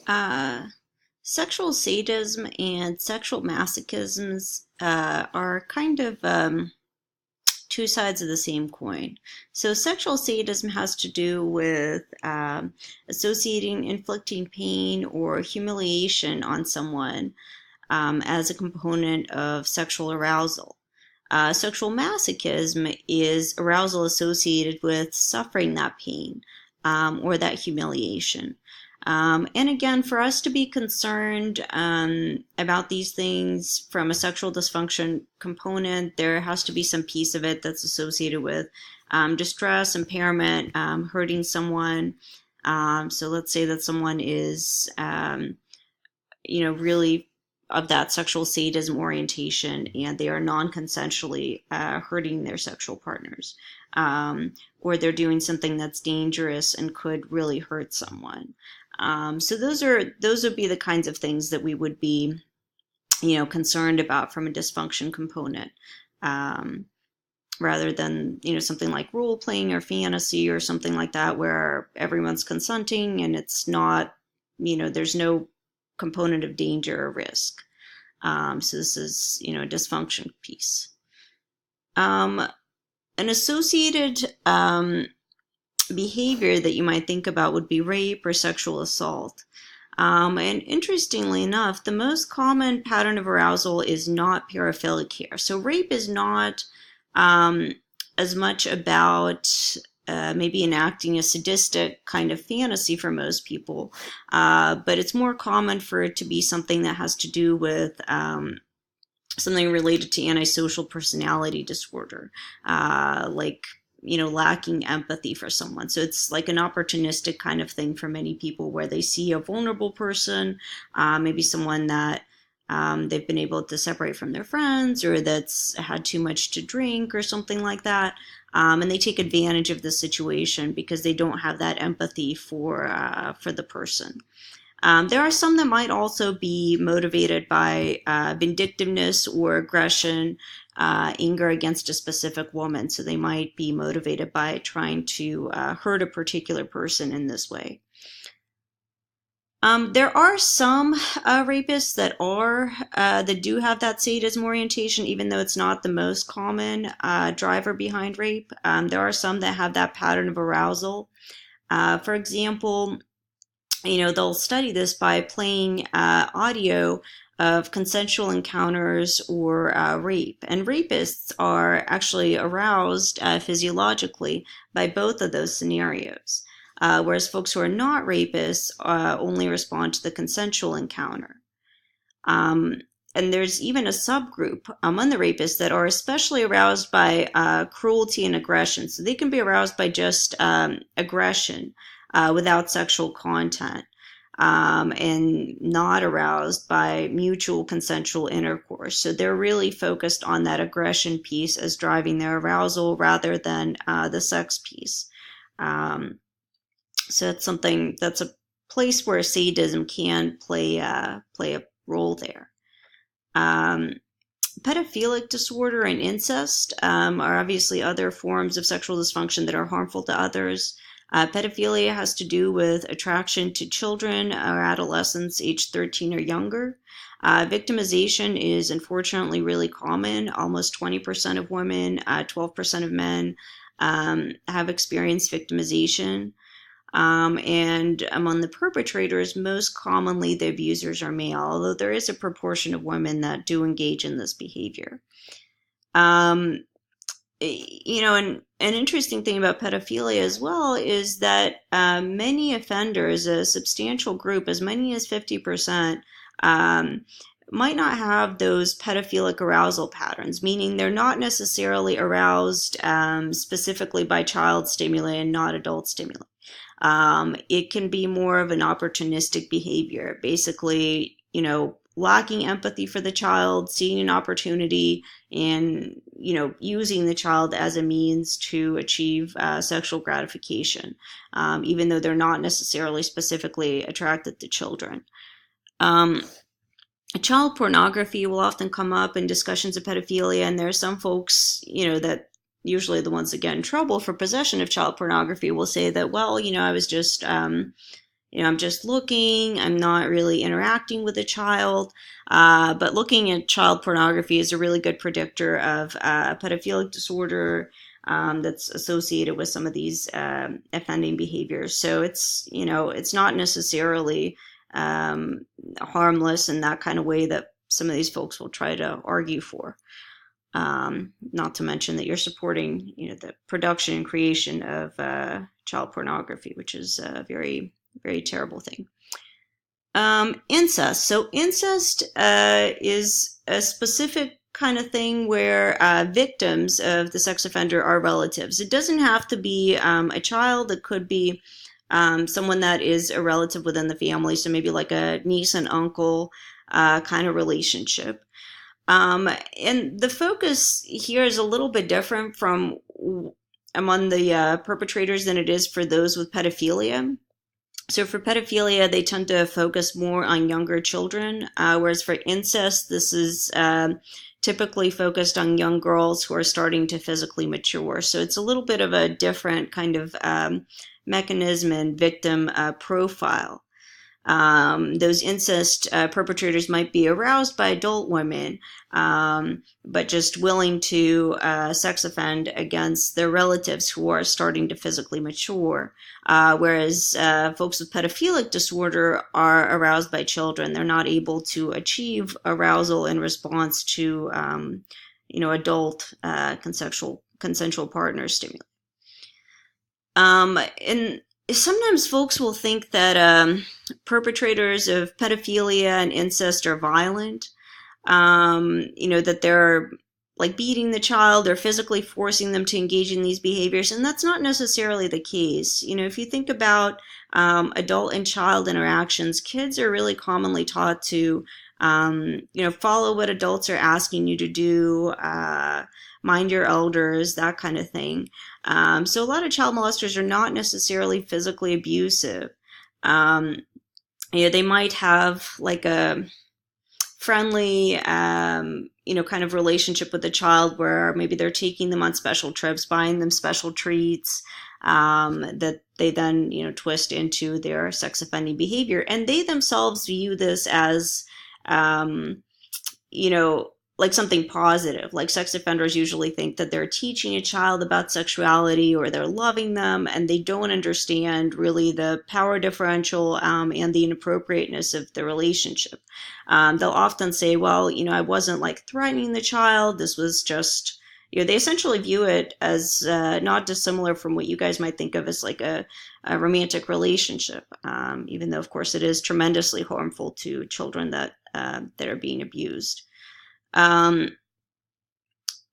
Uh, Sexual sadism and sexual masochisms are kind of two sides of the same coin. So, sexual sadism has to do with associating inflicting pain or humiliation on someone as a component of sexual arousal. Sexual masochism is arousal associated with suffering that pain or that humiliation. And again, for us to be concerned about these things from a sexual dysfunction component, there has to be some piece of it that's associated with distress, impairment, hurting someone. So let's say that someone is, really of that sexual sadism orientation, and they are non-consensually hurting their sexual partners, or they're doing something that's dangerous and could really hurt someone. So those would be the kinds of things that we would be, concerned about from a dysfunction component, rather than something like role playing or fantasy or something like that, where everyone's consenting and it's not, there's no component of danger or risk. So this is, a dysfunction piece. An associated behavior that you might think about would be rape or sexual assault. And interestingly enough, the most common pattern of arousal is not paraphilic here. So rape is not as much about maybe enacting a sadistic kind of fantasy for most people, but it's more common for it to be something that has to do with something related to antisocial personality disorder, like lacking empathy for someone. So it's like an opportunistic kind of thing for many people, where they see a vulnerable person, maybe someone that they've been able to separate from their friends, or that's had too much to drink or something like that. And they take advantage of the situation because they don't have that empathy for the person. There are some that might also be motivated by vindictiveness or aggression, anger against a specific woman. So they might be motivated by trying to hurt a particular person in this way. There are some rapists that do have that sadism orientation, even though it's not the most common driver behind rape. There are some that have that pattern of arousal. For example, they'll study this by playing audio of consensual encounters or rape. And rapists are actually aroused physiologically by both of those scenarios. Whereas folks who are not rapists only respond to the consensual encounter. And there's even a subgroup among the rapists that are especially aroused by cruelty and aggression. So they can be aroused by just aggression without sexual content, and not aroused by mutual consensual intercourse. So they're really focused on that aggression piece as driving their arousal rather than the sex piece. So that's a place where sadism can play a role there. Paraphilic disorder and incest are obviously other forms of sexual dysfunction that are harmful to others. Pedophilia has to do with attraction to children or adolescents aged 13 or younger. Victimization is unfortunately really common. Almost 20% of women, 12% of men have experienced victimization. And among the perpetrators, most commonly the abusers are male, although there is a proportion of women that do engage in this behavior. And an interesting thing about pedophilia as well is that many offenders, a substantial group, as many as 50%, might not have those pedophilic arousal patterns, meaning they're not necessarily aroused specifically by child stimuli and not adult stimuli. It can be more of an opportunistic behavior, basically, lacking empathy for the child, seeing an opportunity, and, using the child as a means to achieve sexual gratification, even though they're not necessarily specifically attracted to children. Child pornography will often come up in discussions of pedophilia, and there are some folks, that usually the ones that get in trouble for possession of child pornography will say that, well, I was just, I'm just looking, I'm not really interacting with a child. But looking at child pornography is a really good predictor of pedophilic disorder that's associated with some of these offending behaviors. So it's not necessarily harmless in that kind of way that some of these folks will try to argue for. Not to mention that you're supporting, the production and creation of child pornography, which is a very, very terrible thing. Incest. So incest is a specific kind of thing where victims of the sex offender are relatives. It doesn't have to be a child. It could be someone that is a relative within the family. So maybe like a niece and uncle kind of relationship. And the focus here is a little bit different from among the perpetrators than it is for those with pedophilia. So for pedophilia, they tend to focus more on younger children, whereas for incest, this is typically focused on young girls who are starting to physically mature. So it's a little bit of a different kind of mechanism and victim profile. Those incest perpetrators might be aroused by adult women, but just willing to sex offend against their relatives who are starting to physically mature. Whereas folks with pedophilic disorder are aroused by children. They're not able to achieve arousal in response to, adult consensual partner stimuli. And sometimes folks will think that perpetrators of pedophilia and incest are violent, that they're like beating the child or physically forcing them to engage in these behaviors. And that's not necessarily the case. If you think about adult and child interactions, kids are really commonly taught to, follow what adults are asking you to do, mind your elders, that kind of thing. So a lot of child molesters are not necessarily physically abusive. They might have like a friendly, kind of relationship with the child where maybe they're taking them on special trips, buying them special treats, that they then, twist into their sex offending behavior. And they themselves view this as, like something positive. Like sex offenders usually think that they're teaching a child about sexuality or they're loving them, and they don't understand really the power differential and the inappropriateness of the relationship. They'll often say, well, I wasn't like threatening the child. This was just, they essentially view it as not dissimilar from what you guys might think of as like a romantic relationship, even though, of course, it is tremendously harmful to children that are being abused.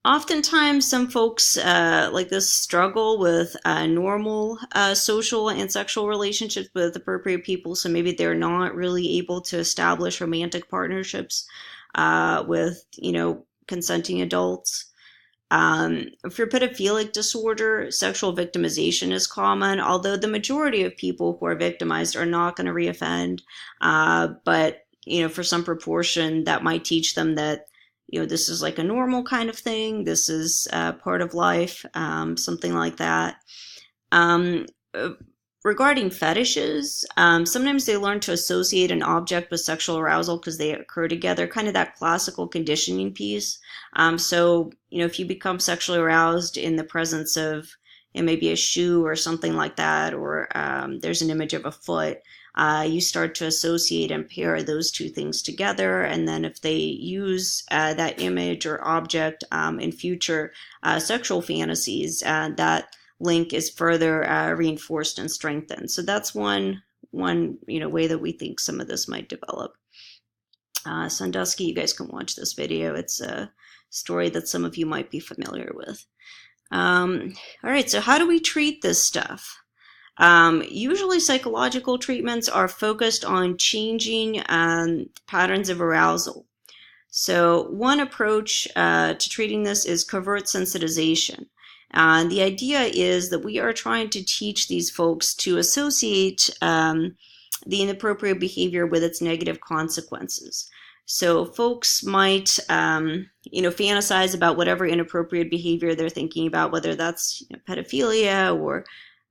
Oftentimes some folks like this struggle with normal social and sexual relationships with appropriate people, so maybe they're not really able to establish romantic partnerships with consenting adults. For pedophilic disorder, sexual victimization is common, although the majority of people who are victimized are not going to reoffend, but for some proportion that might teach them that this is like a normal kind of thing. This is part of life, something like that. Regarding fetishes, sometimes they learn to associate an object with sexual arousal because they occur together, kind of that classical conditioning piece. So, if you become sexually aroused in the presence of maybe a shoe or something like that, or there's an image of a foot, you start to associate and pair those two things together. And then if they use that image or object in future sexual fantasies, that link is further reinforced and strengthened. So that's one way that we think some of this might develop. Sandusky, you guys can watch this video. It's a story that some of you might be familiar with. All right, so how do we treat this stuff? Usually psychological treatments are focused on changing patterns of arousal. So one approach to treating this is covert sensitization. The idea is that we are trying to teach these folks to associate the inappropriate behavior with its negative consequences. So folks might, fantasize about whatever inappropriate behavior they're thinking about, whether that's pedophilia or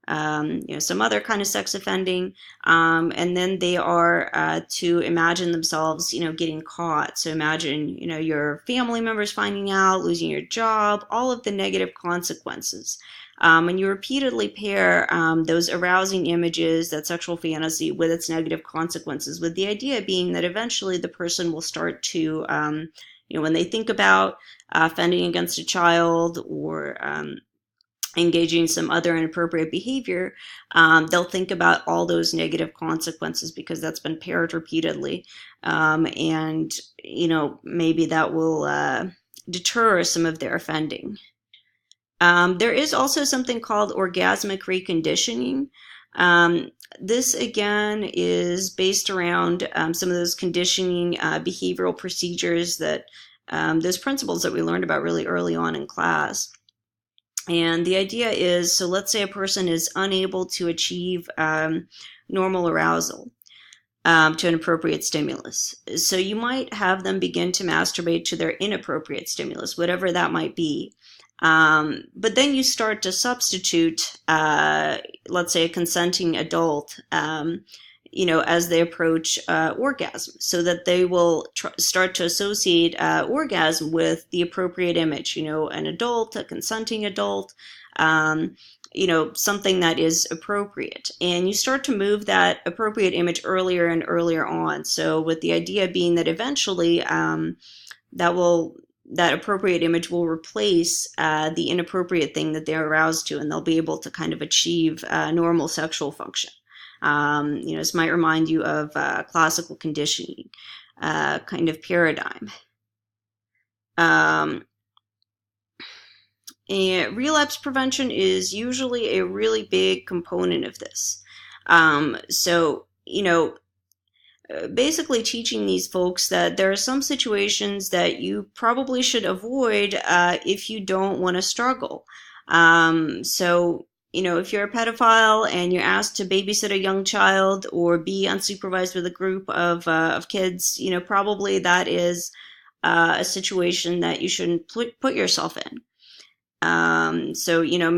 some other kind of sex offending, and then they are to imagine themselves, getting caught. So imagine, your family members finding out, losing your job, all of the negative consequences. And you repeatedly pair those arousing images, that sexual fantasy, with its negative consequences, with the idea being that eventually the person will start to, when they think about offending against a child or engaging in some other inappropriate behavior, they'll think about all those negative consequences because that's been paired repeatedly. And, maybe that will deter some of their offending. There is also something called orgasmic reconditioning. This, again, is based around some of those conditioning behavioral procedures that those principles that we learned about really early on in class. And the idea is, so let's say a person is unable to achieve normal arousal to an appropriate stimulus. So you might have them begin to masturbate to their inappropriate stimulus, whatever that might be. But then you start to substitute, let's say, a consenting adult, as they approach orgasm, so that they will start to associate orgasm with the appropriate image, an adult, a consenting adult, something that is appropriate. And you start to move that appropriate image earlier and earlier on. So with the idea being that eventually that appropriate image will replace the inappropriate thing that they're aroused to, and they'll be able to kind of achieve normal sexual function. This might remind you of classical conditioning kind of paradigm. And relapse prevention is usually a really big component of this. Basically teaching these folks that there are some situations that you probably should avoid if you don't want to struggle. If you're a pedophile and you're asked to babysit a young child or be unsupervised with a group of kids, probably that is a situation that you shouldn't put yourself in.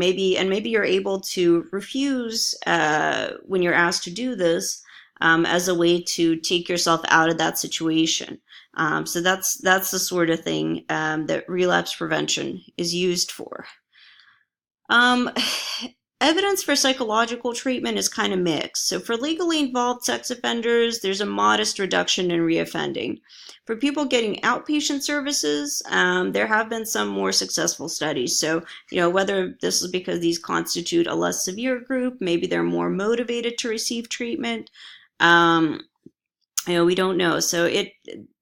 Maybe you're able to refuse when you're asked to do this as a way to take yourself out of that situation. So that's the sort of thing that relapse prevention is used for. Evidence for psychological treatment is kind of mixed. So for legally involved sex offenders, there's a modest reduction in reoffending. For people getting outpatient services, there have been some more successful studies. So, whether this is because these constitute a less severe group, maybe they're more motivated to receive treatment, we don't know. So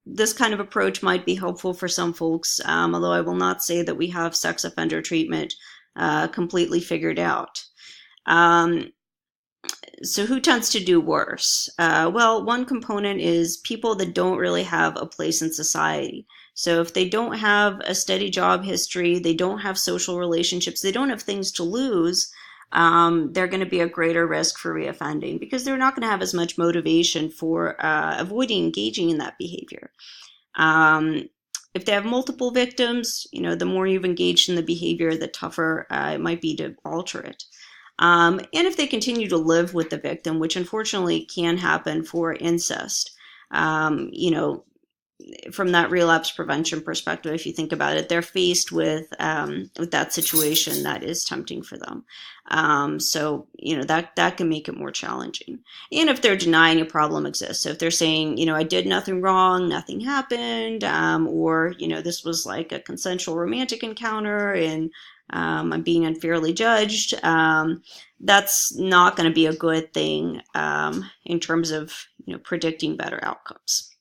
this kind of approach might be helpful for some folks, although I will not say that we have sex offender treatment completely figured out. So who tends to do worse? Well, one component is people that don't really have a place in society. So if they don't have a steady job history, they don't have social relationships, they don't have things to lose, they're going to be a greater risk for reoffending because they're not going to have as much motivation for avoiding engaging in that behavior. If they have multiple victims, the more you've engaged in the behavior, the tougher it might be to alter it. And if they continue to live with the victim, which unfortunately can happen for incest, from that relapse prevention perspective, if you think about it, they're faced with that situation that is tempting for them. That can make it more challenging. And if they're denying a problem exists, so if they're saying, I did nothing wrong, nothing happened, or, this was like a consensual romantic encounter and I'm being unfairly judged, that's not going to be a good thing in terms of, predicting better outcomes.